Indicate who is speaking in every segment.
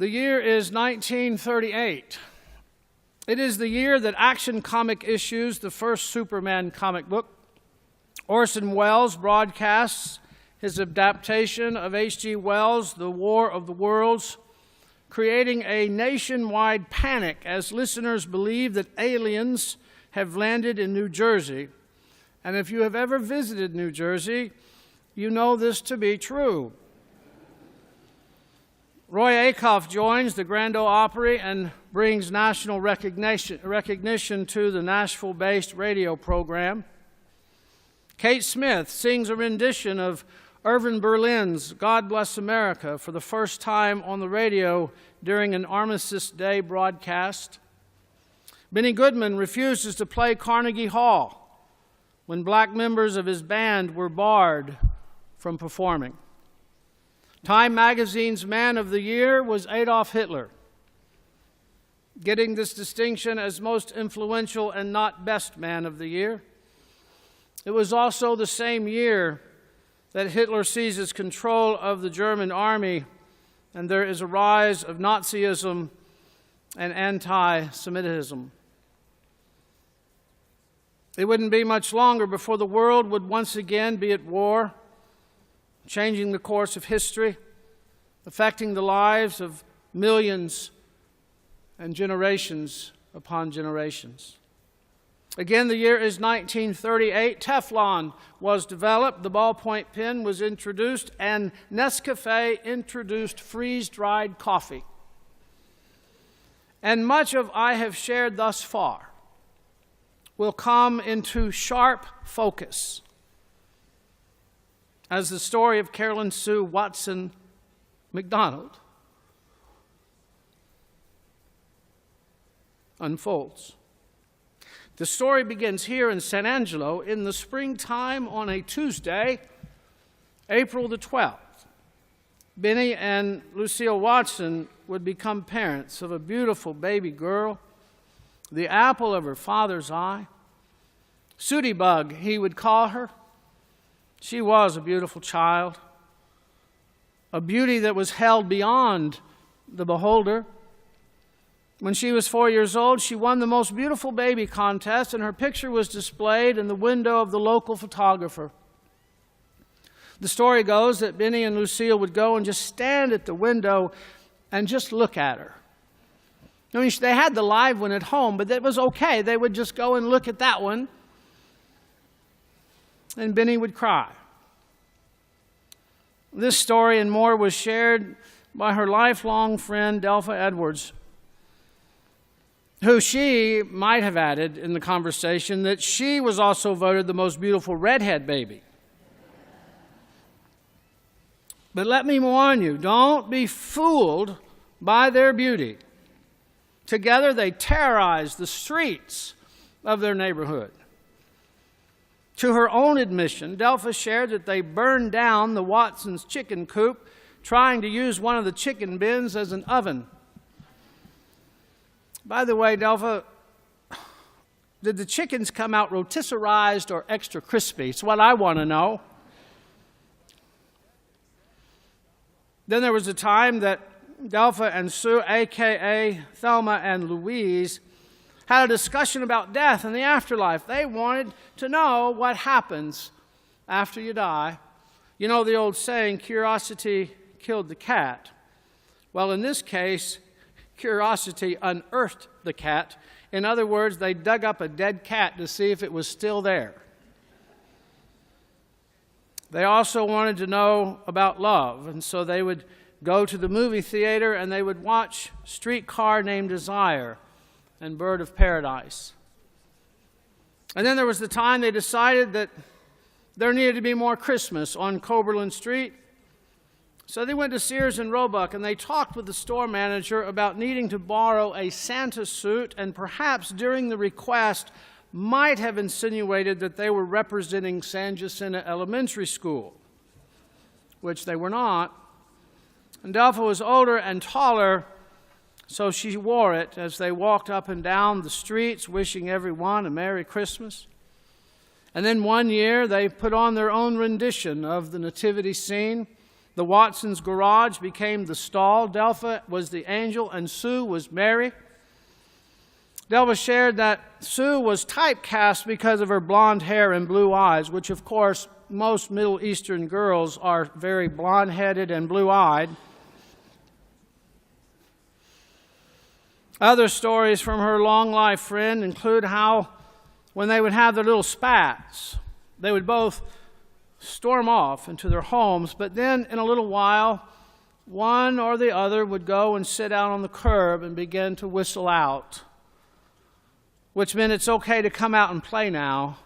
Speaker 1: The year is 1938. It is the year that Action Comic issues the first Superman comic book. Orson Welles broadcasts his adaptation of H.G. Wells' The War of the Worlds, creating a nationwide panic as listeners believe that aliens have landed in New Jersey. And if you have ever visited New Jersey, you know this to be true. Roy Acuff joins the Grand Ole Opry and brings national recognition to the Nashville-based radio program. Kate Smith sings a rendition of Irving Berlin's God Bless America for the first time on the radio during an Armistice Day broadcast. Benny Goodman refuses to play Carnegie Hall when black members of his band were barred from performing. Time magazine's Man of the Year was Adolf Hitler, getting this distinction as most influential and not best man of the year. It was also the same year that Hitler seizes control of the German army and there is a rise of Nazism and anti-Semitism. It wouldn't be much longer before the world would once again be at war, changing the course of history, affecting the lives of millions and generations upon generations. Again, the year is 1938. Teflon was developed, the ballpoint pen was introduced, and Nescafe introduced freeze-dried coffee. And much of I have shared thus far will come into sharp focus as the story of Carolyn Sue Watson Mcdonald unfolds. The story begins here in San Angelo in the springtime on a Tuesday, April the 12th. Benny and Lucille Watson would become parents of a beautiful baby girl, the apple of her father's eye. Sooty Bug, he would call her. She was a beautiful child, a beauty that was held beyond the beholder. When she was 4 years old, she won the most beautiful baby contest, and her picture was displayed in the window of the local photographer. The story goes that Benny and Lucille would go and just stand at the window and just look at her. I mean, they had the live one at home, but that was okay. They would just go and look at that one, and Benny would cry. This story and more was shared by her lifelong friend, Delpha Edwards, who she might have added in the conversation that she was also voted the most beautiful redhead baby. But let me warn you, don't be fooled by their beauty. Together they terrorized the streets of their neighborhood. To her own admission, Delpha shared that they burned down the Watsons' chicken coop, trying to use one of the chicken bins as an oven. By the way, Delpha, did the chickens come out rotisserized or extra crispy? It's what I want to know. Then there was a time that Delpha and Sue, a.k.a. Thelma and Louise, had a discussion about death and the afterlife. They wanted to know what happens after you die. You know the old saying, curiosity killed the cat. Well, in this case, curiosity unearthed the cat. In other words, they dug up a dead cat to see if it was still there. They also wanted to know about love, and so they would go to the movie theater and they would watch Streetcar Named Desire and Bird of Paradise. And then there was the time they decided that there needed to be more Christmas on Coberland Street. So they went to Sears and Roebuck and they talked with the store manager about needing to borrow a Santa suit, and perhaps during the request might have insinuated that they were representing San Jacinto Elementary School, which they were not. And Delpha was older and taller, so she wore it as they walked up and down the streets wishing everyone a Merry Christmas. And then one year they put on their own rendition of the nativity scene The Watsons' garage became the stall. Delpha was the angel, and Sue was Mary. Delpha shared that Sue was typecast because of her blonde hair and blue eyes, which, of course, most Middle Eastern girls are very blonde-headed and blue-eyed. Other stories from her long-life friend include how when they would have their little spats, they would both storm off into their homes, but then in a little while, one or the other would go and sit out on the curb and begin to whistle out, which meant it's okay to come out and play now.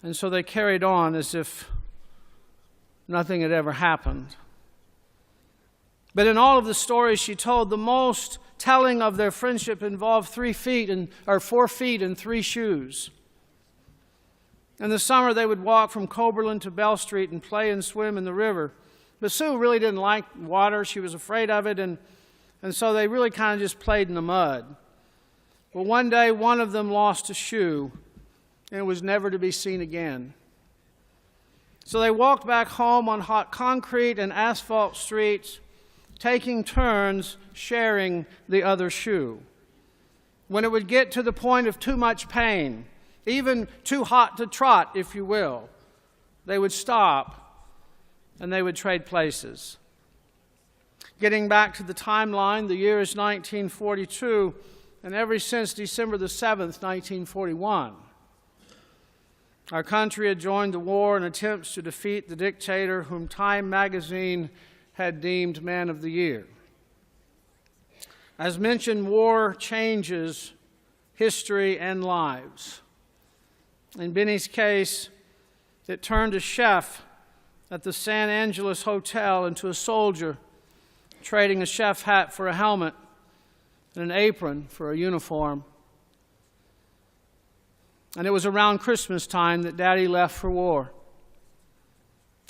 Speaker 1: And so they carried on as if nothing had ever happened. But in all of the stories she told, the most telling of their friendship involved 4 feet and 3 shoes. In the summer, they would walk from Coberland to Bell Street and play and swim in the river. But Sue really didn't like water. She was afraid of it, and so they really kind of just played in the mud. Well, one day, one of them lost a shoe, and it was never to be seen again. So they walked back home on hot concrete and asphalt streets, taking turns sharing the other shoe. When it would get to the point of too much pain, even too hot to trot, if you will, they would stop and they would trade places. Getting back to the timeline, the year is 1942, and ever since December the 7th, 1941, our country had joined the war in attempts to defeat the dictator whom Time magazine had deemed Man of the Year. As mentioned, war changes history and lives. In Benny's case, it turned a chef at the San Angeles Hotel into a soldier, trading a chef hat for a helmet and an apron for a uniform. And it was around Christmas time that Daddy left for war.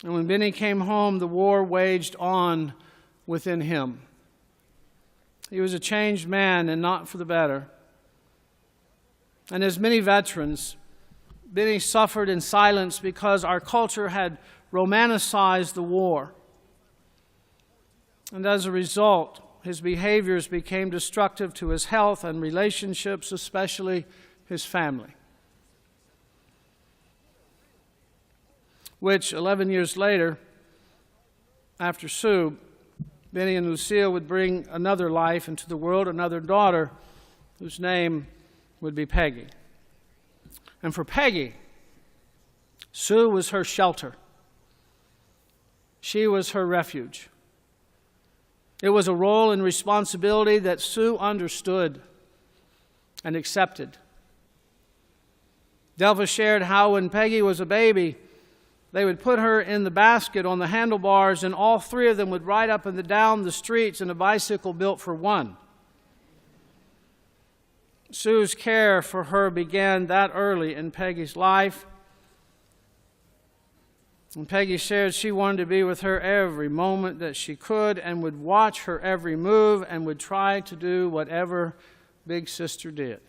Speaker 1: And when Benny came home, the war waged on within him. He was a changed man, and not for the better. And as many veterans, Benny suffered in silence because our culture had romanticized the war. And as a result, his behaviors became destructive to his health and relationships, especially his family, which 11 years later, after Sue, Benny and Lucille would bring another life into the world, another daughter whose name would be Peggy. And for Peggy, Sue was her shelter. She was her refuge. It was a role and responsibility that Sue understood and accepted. Delpha shared how when Peggy was a baby, they would put her in the basket on the handlebars, and all 3 of them would ride up and down the streets in a bicycle built for one. Sue's care for her began that early in Peggy's life. And Peggy shared she wanted to be with her every moment that she could and would watch her every move and would try to do whatever Big Sister did.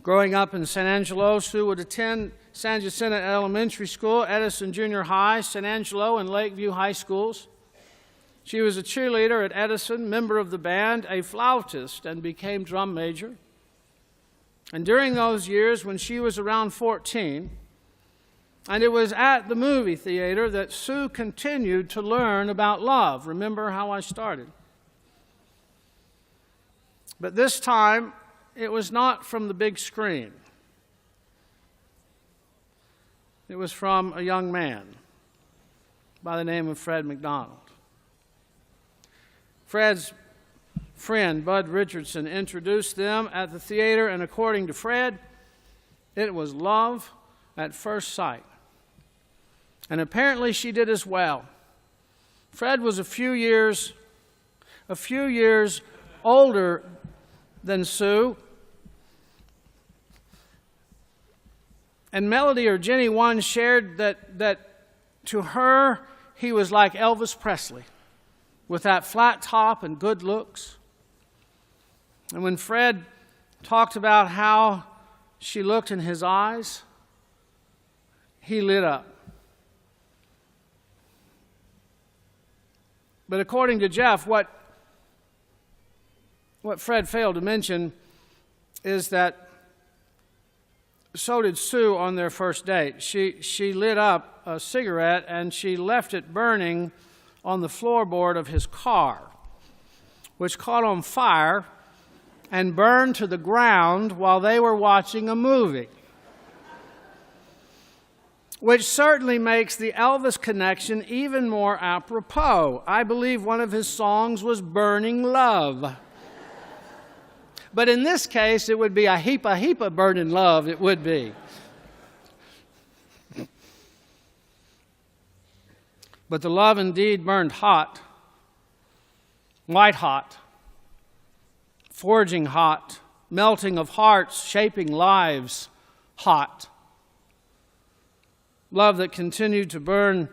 Speaker 1: Growing up in San Angelo, Sue would attend San Jacinto Elementary School, Edison Junior High, San Angelo, and Lakeview High Schools. She was a cheerleader at Edison, member of the band, a flautist, and became drum major. And during those years, when she was around 14, and it was at the movie theater that Sue continued to learn about love. Remember how I started. But this time, it was not from the big screen. It was from a young man by the name of Fred Mcdonald. Fred's friend, Bud Richardson, introduced them at the theater, and according to Fred, it was love at first sight. And apparently she did as well. Fred was a few years older than Sue. And Melody, or Jenny One, shared that to her, he was like Elvis Presley, with that flat top and good looks. And when Fred talked about how she looked in his eyes, he lit up. But according to Jeff, what Fred failed to mention is that so did Sue on their first date. She lit up a cigarette and she left it burning on the floorboard of his car, which caught on fire and burned to the ground while they were watching a movie, which certainly makes the Elvis connection even more apropos. I believe one of his songs was Burning Love. But in this case, it would be a heap of burning love, it would be. But the love indeed burned hot, white hot, forging hot, melting of hearts, shaping lives hot. Love that continued to burn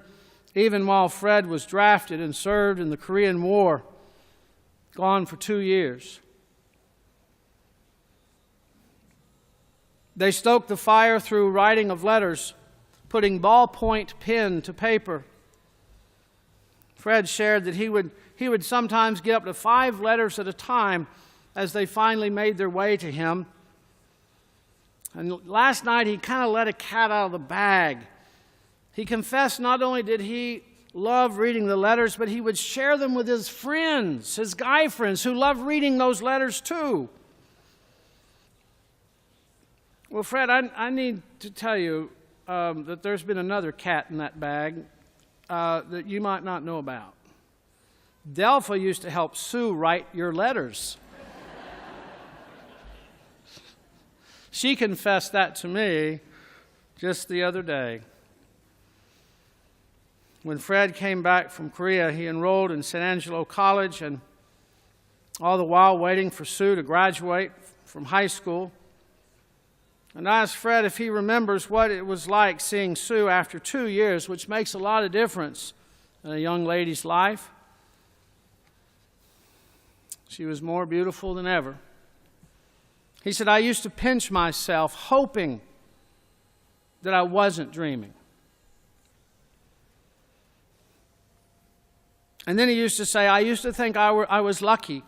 Speaker 1: even while Fred was drafted and served in the Korean War, gone for 2 years. They stoked the fire through writing of letters, putting ballpoint pen to paper. Fred shared that he would sometimes get up to 5 letters at a time as they finally made their way to him. And last night he kind of let a cat out of the bag. He confessed not only did he love reading the letters, but he would share them with his friends, his guy friends, who loved reading those letters too. Well, Fred, I need to tell you that there's been another cat in that bag that you might not know about. Delpha used to help Sue write your letters. She confessed that to me just the other day. When Fred came back from Korea, he enrolled in San Angelo College, and all the while waiting for Sue to graduate from high school. And I asked Fred if he remembers what it was like seeing Sue after 2 years, which makes a lot of difference in a young lady's life. She was more beautiful than ever. He said, I used to pinch myself, hoping that I wasn't dreaming. And then he used to say, I used to think I was lucky,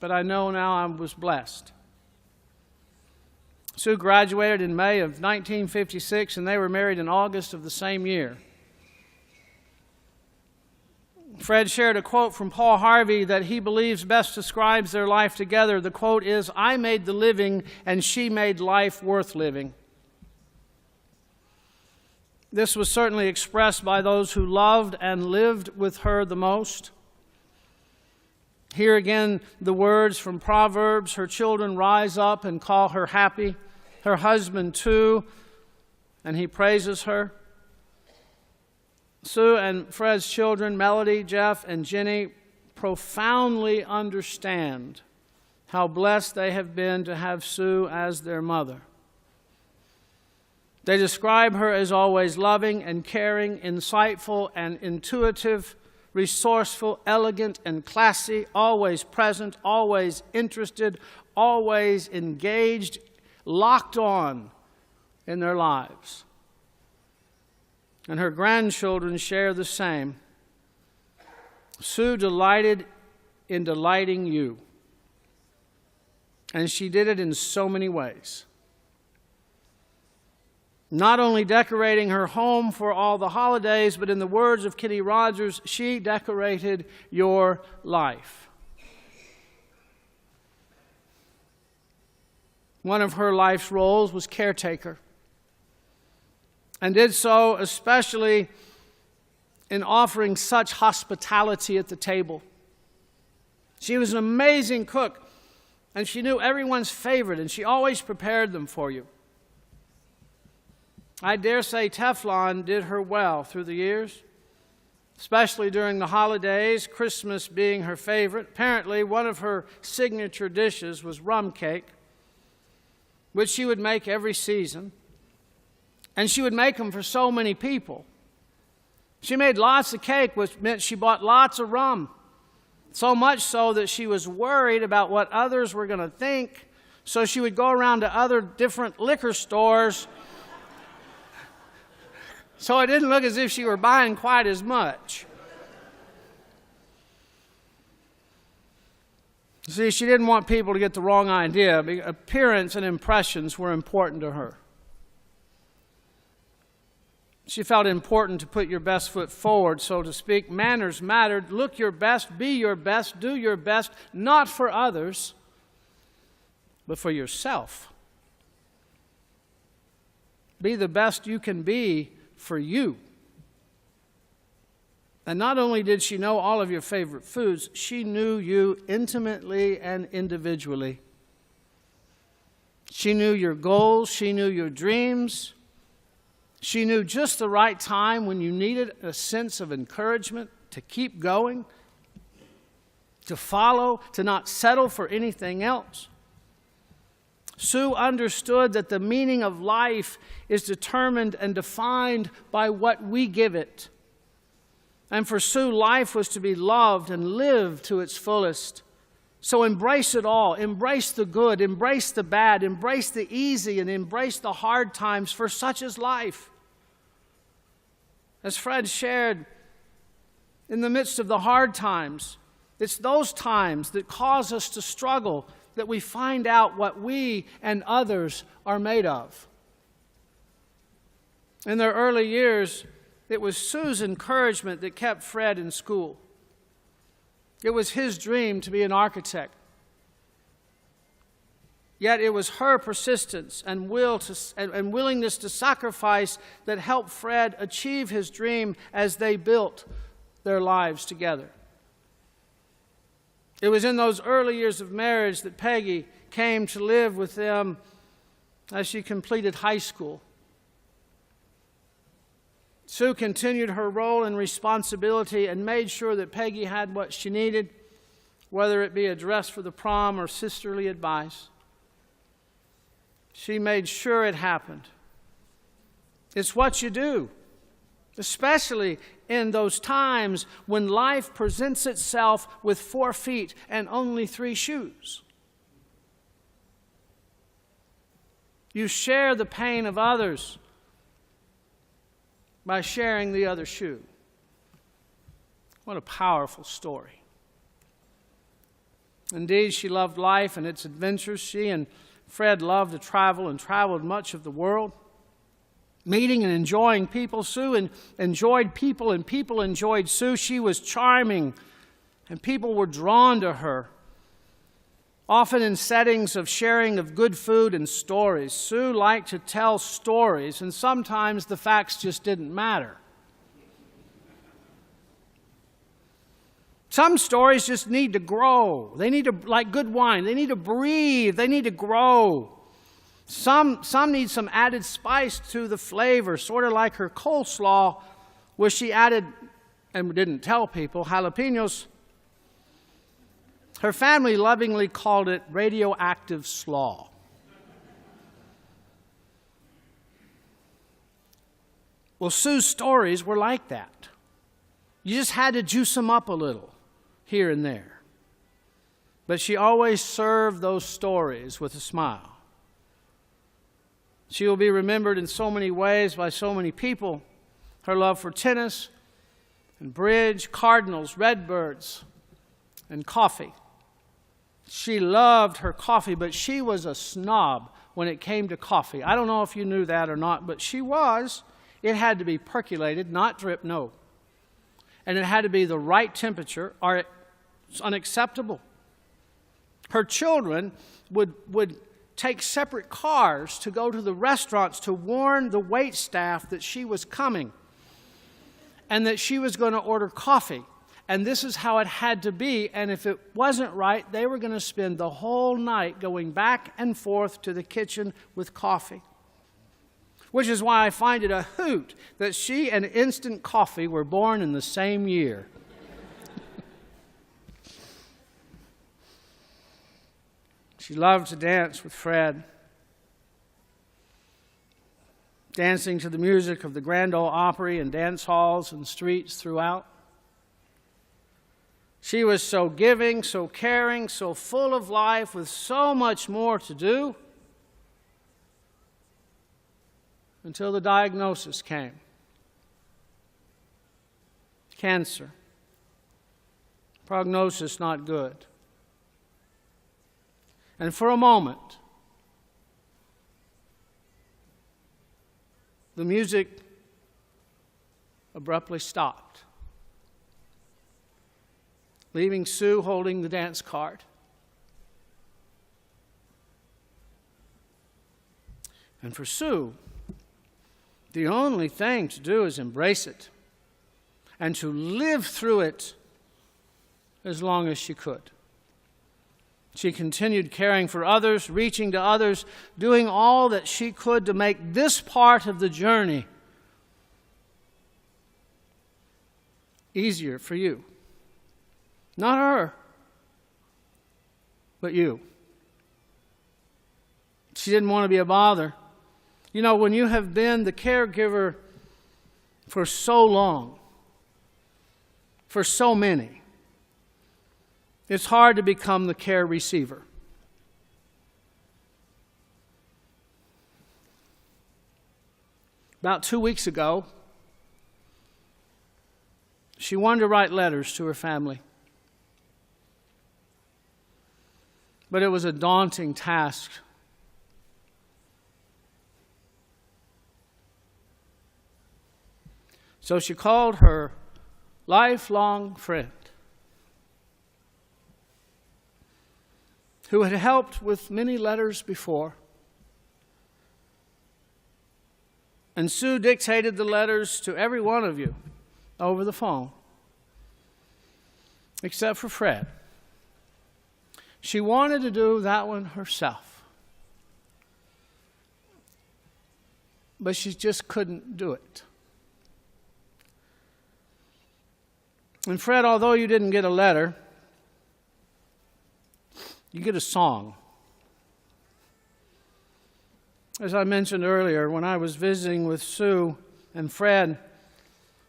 Speaker 1: but I know now I was blessed. Sue graduated in May of 1956, and they were married in August of the same year. Fred shared a quote from Paul Harvey that he believes best describes their life together. The quote is, I made the living, and she made life worth living. This was certainly expressed by those who loved and lived with her the most. Here again, the words from Proverbs, her children rise up and call her happy. Her husband too, and he praises her. Sue and Fred's children, Melody, Jeff, and Jenny, profoundly understand how blessed they have been to have Sue as their mother. They describe her as always loving and caring, insightful and intuitive, resourceful, elegant and classy, always present, always interested, always engaged, locked on in their lives. And her grandchildren share the same. Sue delighted in delighting you. And she did it in so many ways. Not only decorating her home for all the holidays, but in the words of Kenny Rogers, she decorated your life. One of her life's roles was caretaker, and did so especially in offering such hospitality at the table. She was an amazing cook, and she knew everyone's favorite, and she always prepared them for you. I dare say Teflon did her well through the years, especially during the holidays, Christmas being her favorite. Apparently, one of her signature dishes was rum cake, which she would make every season. And she would make them for so many people. She made lots of cake, which meant she bought lots of rum. So much so that she was worried about what others were going to think. So she would go around to other different liquor stores so it didn't look as if she were buying quite as much. See, she didn't want people to get the wrong idea. Appearance and impressions were important to her. She felt important to put your best foot forward, so to speak. Manners mattered. Look your best, be your best, do your best, not for others, but for yourself. Be the best you can be for you. And not only did she know all of your favorite foods, she knew you intimately and individually. She knew your goals, she knew your dreams. She knew just the right time when you needed a sense of encouragement to keep going, to follow, to not settle for anything else. Sue understood that the meaning of life is determined and defined by what we give it. And for Sue, life was to be loved and lived to its fullest. So embrace it all. Embrace the good. Embrace the bad. Embrace the easy and embrace the hard times, for such is life. As Fred shared, in the midst of the hard times, it's those times that cause us to struggle that we find out what we and others are made of. In their early years, it was Sue's encouragement that kept Fred in school. It was his dream to be an architect. Yet it was her persistence and willingness to sacrifice that helped Fred achieve his dream as they built their lives together. It was in those early years of marriage that Peggy came to live with them as she completed high school. Sue continued her role and responsibility and made sure that Peggy had what she needed, whether it be a dress for the prom or sisterly advice. She made sure it happened. It's what you do, especially in those times when life presents itself with 4 feet and only 3 shoes. You share the pain of others by sharing the other shoe. What a powerful story. Indeed, she loved life and its adventures. She and Fred loved to travel and traveled much of the world, meeting and enjoying people. Sue enjoyed people, and people enjoyed Sue. She was charming, and people were drawn to her, often in settings of sharing of good food and stories. Sue liked to tell stories, and sometimes the facts just didn't matter. Some stories just need to grow. They need to, like good wine, they need to breathe, they need to grow. Some need some added spice to the flavor, sort of like her coleslaw, where she added, and didn't tell people, jalapenos. Her family lovingly called it radioactive slaw. Well, Sue's stories were like that. You just had to juice them up a little here and there. But she always served those stories with a smile. She will be remembered in so many ways by so many people. Her love for tennis and bridge, cardinals, redbirds, and coffee. She loved her coffee, but she was a snob when it came to coffee. I don't know if you knew that or not, but she was. It had to be percolated, not drip, no. And it had to be the right temperature, or it's unacceptable. Her children would take separate cars to go to the restaurants to warn the wait staff that she was coming and that she was going to order coffee. And this is how it had to be. And if it wasn't right, they were going to spend the whole night going back and forth to the kitchen with coffee. Which is why I find it a hoot that she and instant coffee were born in the same year. She loved to dance with Fred, dancing to the music of the Grand Ole Opry and dance halls and streets throughout. She was so giving, so caring, so full of life, with so much more to do, until the diagnosis came. Cancer. Prognosis not good. And for a moment, the music abruptly stopped, leaving Sue holding the dance card. And for Sue, the only thing to do is embrace it and to live through it as long as she could. She continued caring for others, reaching to others, doing all that she could to make this part of the journey easier for you. Not her, but you. She didn't want to be a bother. You know, when you have been the caregiver for so long, for so many, it's hard to become the care receiver. About 2 weeks ago, she wanted to write letters to her family. But it was a daunting task. So she called her lifelong friend, who had helped with many letters before. And Sue dictated the letters to every one of you over the phone, except for Fred. She wanted to do that one herself, but she just couldn't do it. And Fred, although you didn't get a letter, you get a song. As I mentioned earlier, when I was visiting with Sue and Fred,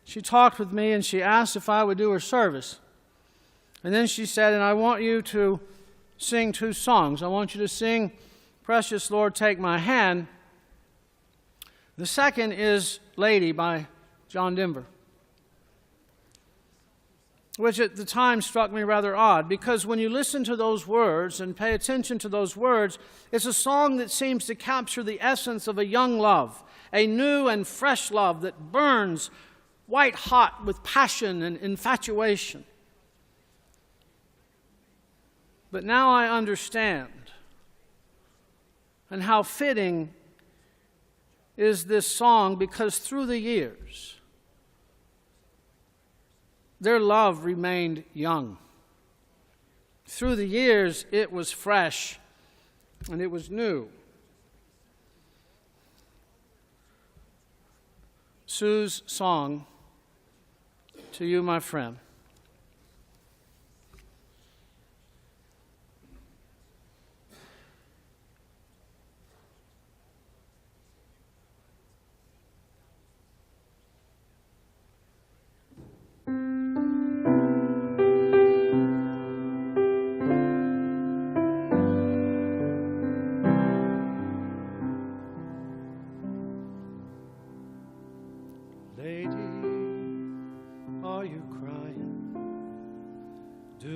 Speaker 1: she talked with me and she asked if I would do her service. And then she said, and I want you to sing 2 songs. I want you to sing Precious Lord, Take My Hand. The second is Lady by John Denver, which at the time struck me rather odd, because when you listen to those words and pay attention to those words, it's a song that seems to capture the essence of a young love, a new and fresh love that burns white hot with passion and infatuation. But now I understand, and how fitting is this song, because through the years, their love remained young. Through the years, it was fresh and it was new. Sue's song to you, my friend.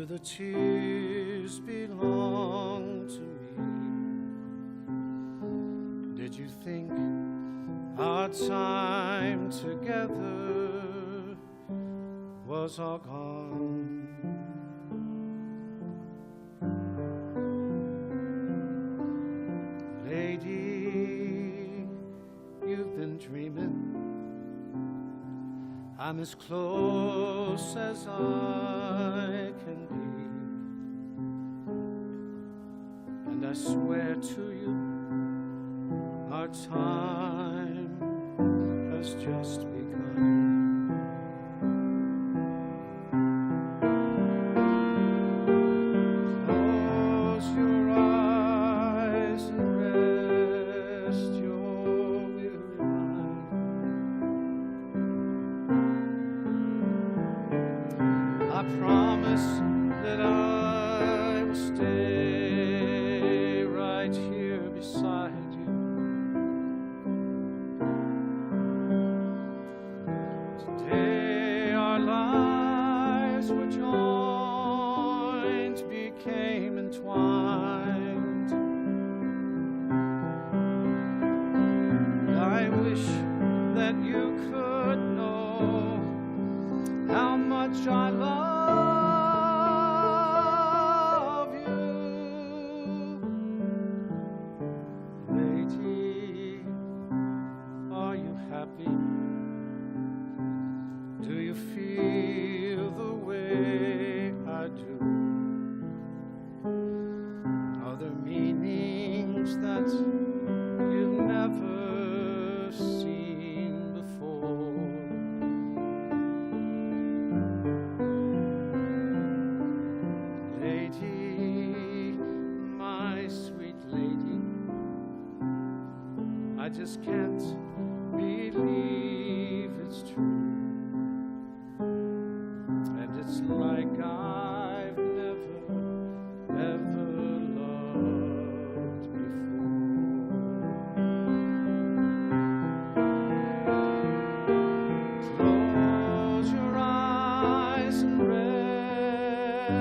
Speaker 1: The tears belong to me. Did you think our time together was all gone? Lady, you've been dreaming. I'm as close as I can be. And I swear to you, our time has just begun. Close your eyes and rest your weary mind. I promise that I will stay right here beside you. Today our lives were joined, became entwined.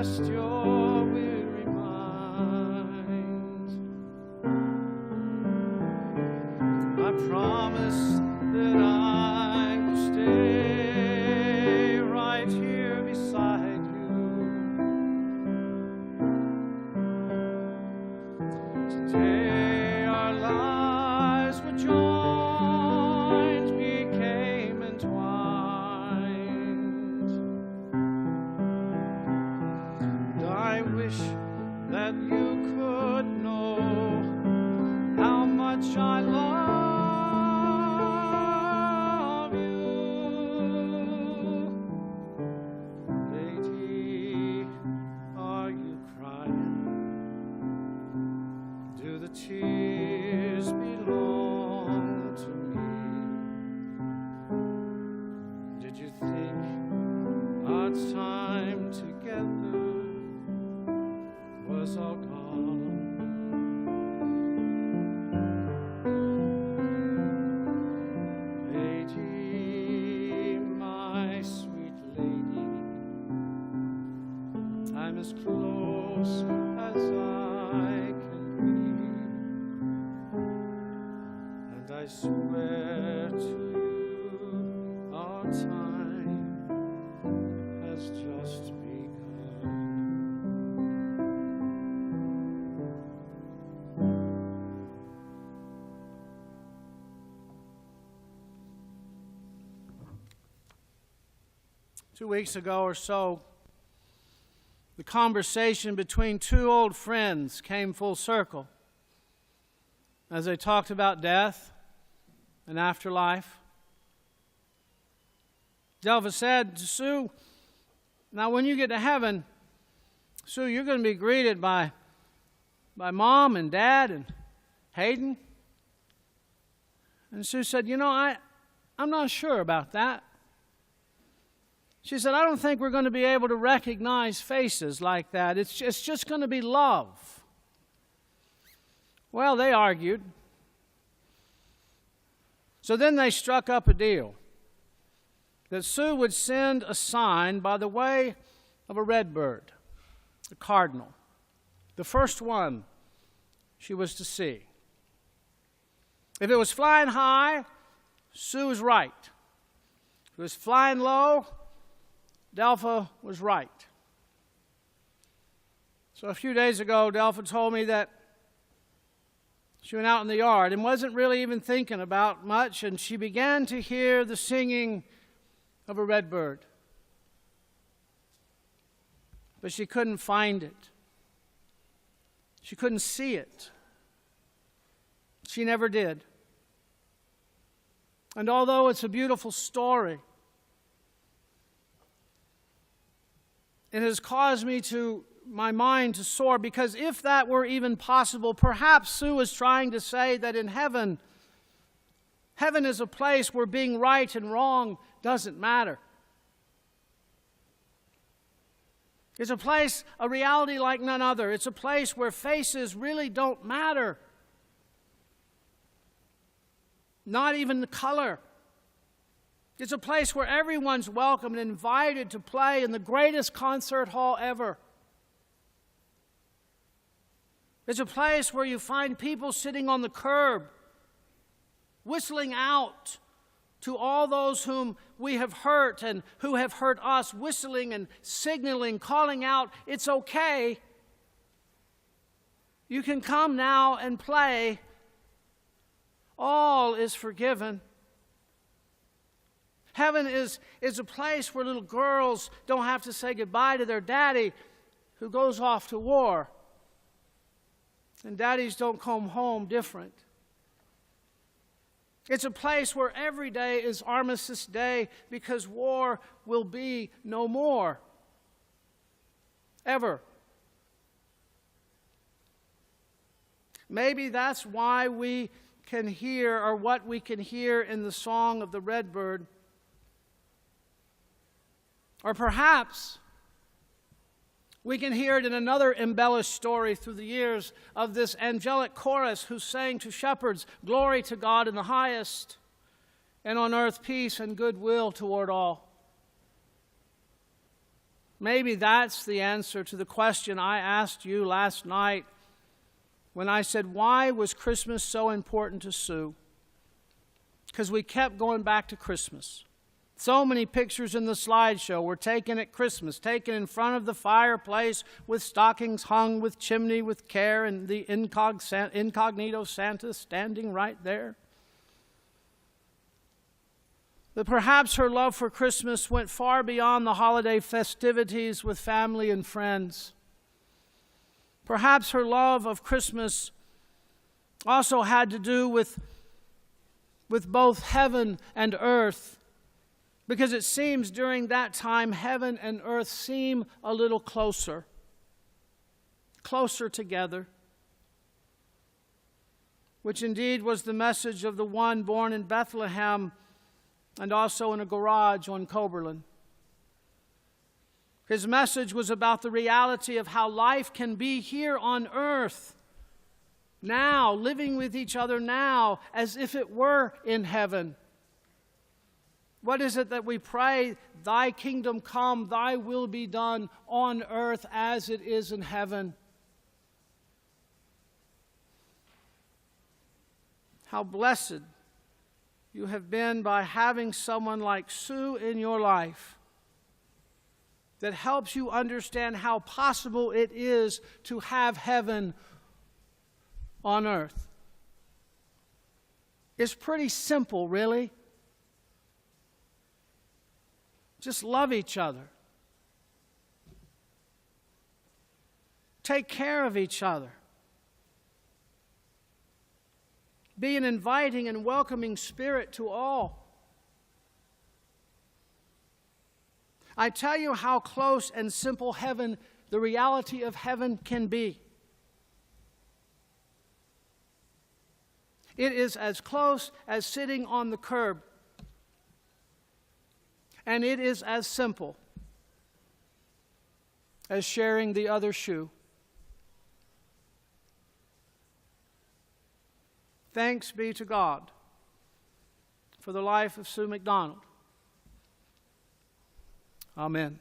Speaker 1: rest your weary minds. I promise that I will stay right here beside you. Today our lives were joined, became entwined. And I wish that you could know how much I love you. Lady, are you crying? Do the tears belong to me? Did you think our time together was all gone? Lady, my sweet lady, I'm as close as I can be, and I swear to you our time has just begun. Two weeks ago or so, the conversation between two old friends came full circle as they talked about death and afterlife. Delva said to Sue, now when you get to heaven, Sue, you're going to be greeted by Mom and Dad and Hayden. And Sue said, I'm not sure about that. She said, I don't think we're going to be able to recognize faces like that. It's just going to be love. Well, they argued. So then they struck up a deal that Sue would send a sign by the way of a redbird, a cardinal, the first one she was to see. If it was flying high, Sue was right. If it was flying low, Delpha was right. So a few days ago, Delpha told me that she went out in the yard and wasn't really even thinking about much, and she began to hear the singing of a redbird. But she couldn't find it. She couldn't see it. She never did. And although it's a beautiful story, it has caused my mind to soar, because if that were even possible, perhaps Sue is trying to say that in heaven is a place where being right and wrong doesn't matter. It's a place, a reality like none other. It's a place where faces really don't matter. Not even the color. It's a place where everyone's welcome and invited to play in the greatest concert hall ever. It's a place where you find people sitting on the curb, whistling out to all those whom we have hurt and who have hurt us, whistling and signaling, calling out, it's okay. You can come now and play. All is forgiven. Heaven is a place where little girls don't have to say goodbye to their daddy who goes off to war. And daddies don't come home different. It's a place where every day is Armistice Day, because war will be no more. Ever. Maybe that's why we can hear, or what we can hear in the song of the redbird. Or perhaps we can hear it in another embellished story through the years of this angelic chorus who sang to shepherds, "Glory to God in the highest, and on earth peace and goodwill toward all." Maybe that's the answer to the question I asked you last night when I said, why was Christmas so important to Sue? Because we kept going back to Christmas. So many pictures in the slideshow were taken at Christmas, taken in front of the fireplace with stockings hung with chimney with care and the incognito Santa standing right there. But perhaps her love for Christmas went far beyond the holiday festivities with family and friends. Perhaps her love of Christmas also had to do with both heaven and earth, because it seems during that time heaven and earth seem a little closer together, which indeed was the message of the one born in Bethlehem and also in a garage on Coberland. His message was about the reality of how life can be here on earth, now, living with each other now, as if it were in heaven. What is it that we pray? Thy kingdom come, thy will be done on earth as it is in heaven. How blessed you have been by having someone like Sue in your life that helps you understand how possible it is to have heaven on earth. It's pretty simple, really. Just love each other. Take care of each other. Be an inviting and welcoming spirit to all. I tell you how close and simple heaven, the reality of heaven, can be. It is as close as sitting on the curb. And it is as simple as sharing the other shoe. Thanks be to God for the life of Sue McDonald. Amen.